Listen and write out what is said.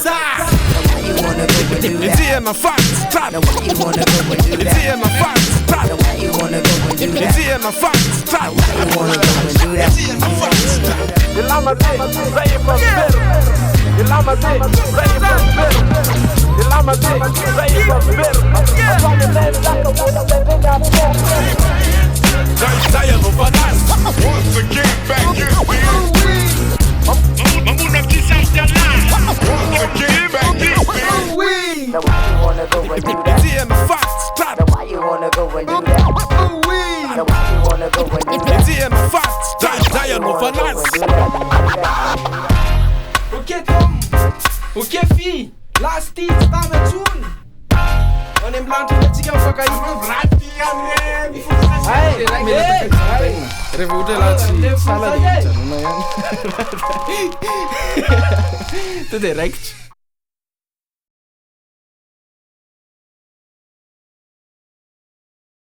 Why you wanna go and do that? It's my facts. Now why you wanna go and do that? It's my facts. Now why you wanna go and do that? It's my facts. Now why you wanna go and do that? Je laat me zien, ben je verspild. Je laat me zien, ben je verspild. Je laat me zien, ben je verspild. Zij je nog van us. Once again, back in Mamuna kisafta live. Once again, back in Now why you wanna go and do that? It's my facts. Now why you wanna go and do that? Now why you wanna go and do that? It's my facts. Zij je nog van us. Ok Tom, ok fille, last hit, sta met zoen. On est blanc, tu te tiens fuck Hey, direct.